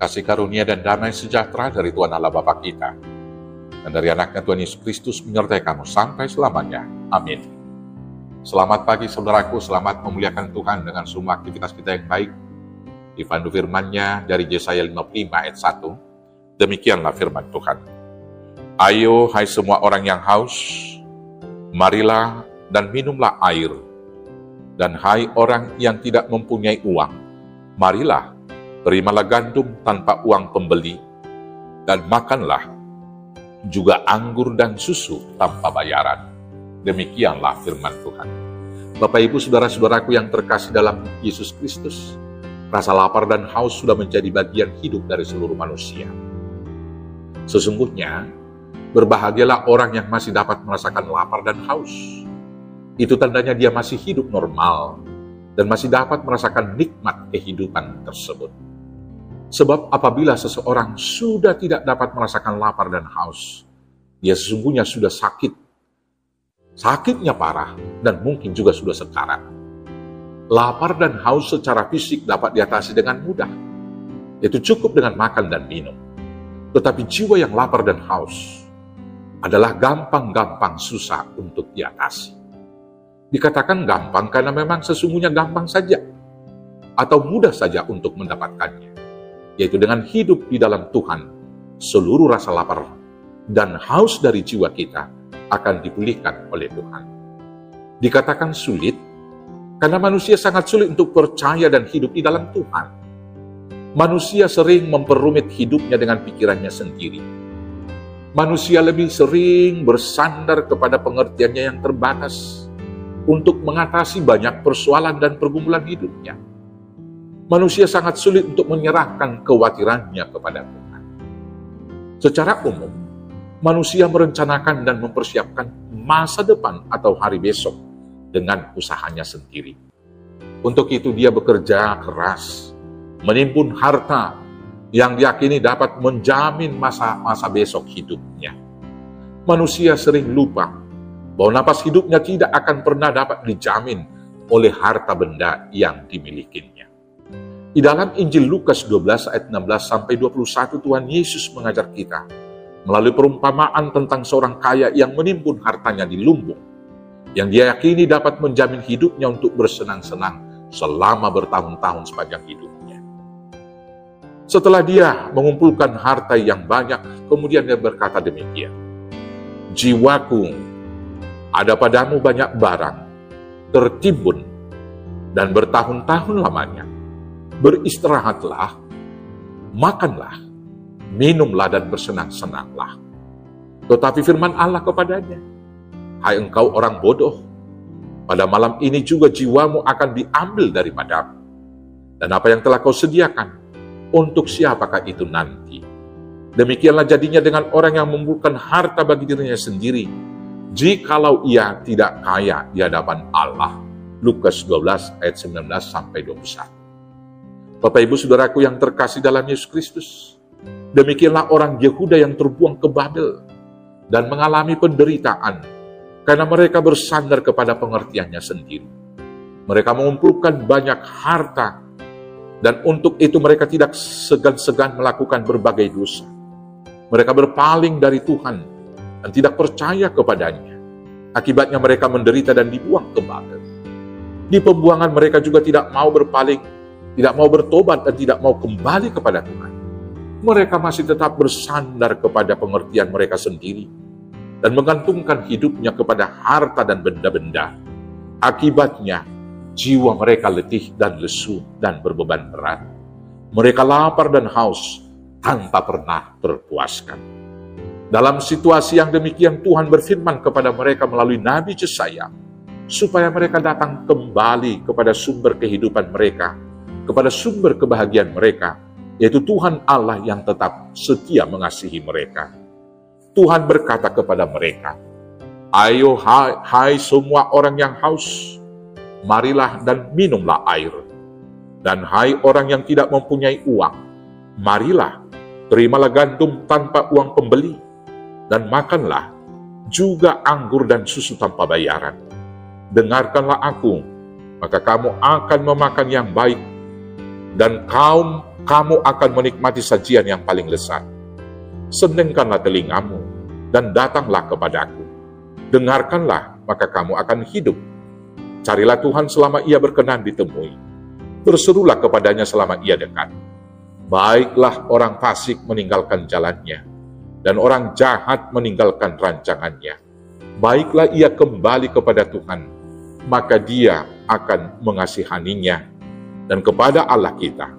Kasih karunia dan damai sejahtera dari Tuhan Allah Bapa kita dan dari anaknya Tuhan Yesus Kristus menyertai kamu sampai selamanya. Amin. Selamat pagi saudaraku, selamat memuliakan Tuhan dengan semua aktivitas kita yang baik. Dipandu firman-Nya dari Yesaya 55 ayat 1. Demikianlah firman Tuhan. Ayo hai semua orang yang haus, marilah dan minumlah air. Dan hai orang yang tidak mempunyai uang, marilah, terimalah gandum tanpa uang pembeli, dan makanlah juga anggur dan susu tanpa bayaran. Demikianlah firman Tuhan. Bapak Ibu saudara-saudaraku yang terkasih dalam Yesus Kristus, rasa lapar dan haus sudah menjadi bagian hidup dari seluruh manusia. Sesungguhnya, berbahagialah orang yang masih dapat merasakan lapar dan haus. Itu tandanya dia masih hidup normal dan masih dapat merasakan nikmat kehidupan tersebut. Sebab apabila seseorang sudah tidak dapat merasakan lapar dan haus, dia sesungguhnya sudah sakit. Sakitnya parah dan mungkin juga sudah sekarat. Lapar dan haus secara fisik dapat diatasi dengan mudah, yaitu cukup dengan makan dan minum. Tetapi jiwa yang lapar dan haus adalah gampang-gampang susah untuk diatasi. Dikatakan gampang karena memang sesungguhnya gampang saja, atau mudah saja untuk mendapatkannya, yaitu dengan hidup di dalam Tuhan. Seluruh rasa lapar dan haus dari jiwa kita akan dipulihkan oleh Tuhan. Dikatakan sulit, karena manusia sangat sulit untuk percaya dan hidup di dalam Tuhan. Manusia sering memperumit hidupnya dengan pikirannya sendiri. Manusia lebih sering bersandar kepada pengertiannya yang terbatas untuk mengatasi banyak persoalan dan pergumulan hidupnya. Manusia sangat sulit untuk menyerahkan kekhawatirannya kepada Tuhan. Secara umum, manusia merencanakan dan mempersiapkan masa depan atau hari besok dengan usahanya sendiri. Untuk itu dia bekerja keras, menimbun harta yang diyakini dapat menjamin masa besok hidupnya. Manusia sering lupa bahwa napas hidupnya tidak akan pernah dapat dijamin oleh harta benda yang dimilikinya. Di dalam Injil Lukas 12 ayat 16-21 Tuhan Yesus mengajar kita melalui perumpamaan tentang seorang kaya yang menimbun hartanya di lumbung, yang dia yakini dapat menjamin hidupnya untuk bersenang-senang selama bertahun-tahun sepanjang hidupnya. Setelah dia mengumpulkan harta yang banyak, kemudian dia berkata demikian, "Jiwaku, ada padamu banyak barang, tertimbun, dan bertahun-tahun lamanya. Beristirahatlah, makanlah, minumlah, dan bersenang-senanglah." Tetapi firman Allah kepadanya, "Hai engkau orang bodoh, pada malam ini juga jiwamu akan diambil daripadamu. Dan apa yang telah kau sediakan, untuk siapakah itu nanti? Demikianlah jadinya dengan orang yang mengumpulkan harta bagi dirinya sendiri, jikalau ia tidak kaya di hadapan Allah." Lukas 12 ayat 19-21. Bapak Ibu saudaraku yang terkasih dalam Yesus Kristus, demikianlah orang Yehuda yang terbuang ke Babel dan mengalami penderitaan karena mereka bersandar kepada pengertiannya sendiri. Mereka mengumpulkan banyak harta, dan untuk itu mereka tidak segan-segan melakukan berbagai dosa. Mereka berpaling dari Tuhan dan tidak percaya kepadanya. Akibatnya mereka menderita dan dibuang ke Babel. Di pembuangan mereka juga tidak mau berpaling, tidak mau bertobat, dan tidak mau kembali kepada Tuhan. Mereka masih tetap bersandar kepada pengertian mereka sendiri dan menggantungkan hidupnya kepada harta dan benda-benda. Akibatnya, jiwa mereka letih dan lesu dan berbeban berat. Mereka lapar dan haus tanpa pernah terpuaskan. Dalam situasi yang demikian, Tuhan berfirman kepada mereka melalui Nabi Yesaya, supaya mereka datang kembali kepada sumber kehidupan mereka, kepada sumber kebahagiaan mereka, yaitu Tuhan Allah yang tetap setia mengasihi mereka. Tuhan berkata kepada mereka, "Ayo hai semua orang yang haus, marilah dan minumlah air. Dan hai orang yang tidak mempunyai uang, marilah, terimalah gandum tanpa uang pembeli, dan makanlah juga anggur dan susu tanpa bayaran. Dengarkanlah aku, maka kamu akan memakan yang baik, dan kamu akan menikmati sajian yang paling lezat. Senengkanlah telingamu, dan datanglah kepadaku. Dengarkanlah, maka kamu akan hidup. Carilah Tuhan selama ia berkenan ditemui. Berserulah kepadanya selama ia dekat. Baiklah orang fasik meninggalkan jalannya, dan orang jahat meninggalkan rancangannya. Baiklah ia kembali kepada Tuhan, maka dia akan mengasihaninya, dan kepada Allah kita,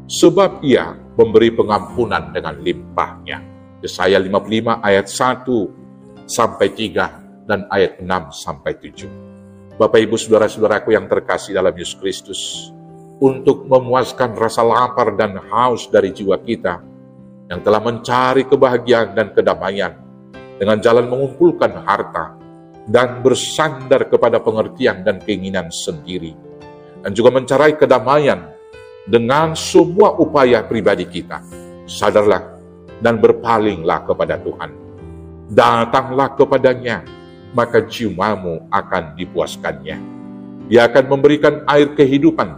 sebab ia memberi pengampunan dengan limpahnya." Yesaya 55 ayat 1-3 dan ayat 6-7. Bapak Ibu Saudara-saudaraku yang terkasih dalam Yesus Kristus, untuk memuaskan rasa lapar dan haus dari jiwa kita yang telah mencari kebahagiaan dan kedamaian dengan jalan mengumpulkan harta dan bersandar kepada pengertian dan keinginan sendiri, dan juga mencari kedamaian dengan semua upaya pribadi kita, sadarlah dan berpalinglah kepada Tuhan. Datanglah kepadanya, maka jiwamu akan dipuaskannya. Dia akan memberikan air kehidupan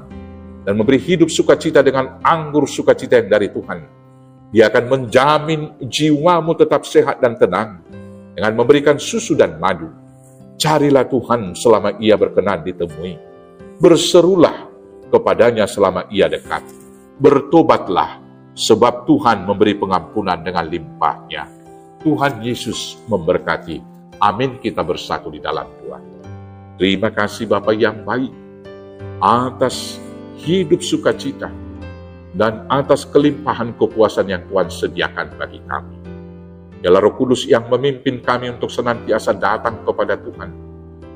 dan memberi hidup sukacita dengan anggur sukacita yang dari Tuhan. Dia akan menjamin jiwamu tetap sehat dan tenang dengan memberikan susu dan madu. Carilah Tuhan selama ia berkenan ditemui. Berserulah kepadanya selama ia dekat. Bertobatlah, sebab Tuhan memberi pengampunan dengan limpahnya. Tuhan Yesus memberkati. Amin. Kita bersatu di dalam doa. Terima kasih Bapa yang baik atas hidup sukacita dan atas kelimpahan kepuasan yang Tuhan sediakan bagi kami. Dialah Roh Kudus yang memimpin kami untuk senantiasa datang kepada Tuhan,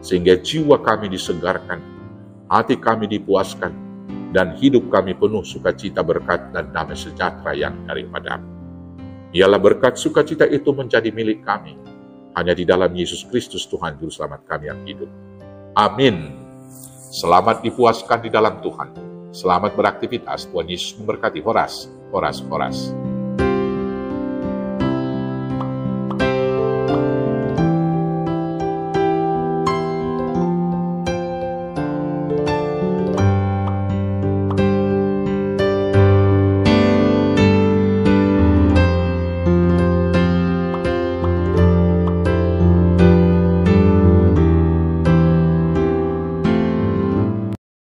sehingga jiwa kami disegarkan, hati kami dipuaskan, dan hidup kami penuh sukacita, berkat, dan damai sejahtera yang daripada-Mu. Dialah berkat sukacita itu menjadi milik kami, hanya di dalam Yesus Kristus Tuhan Juru Selamat kami yang hidup. Amin. Selamat dipuaskan di dalam Tuhan. Selamat beraktivitas. Tuhan Yesus memberkati. Horas, horas, horas.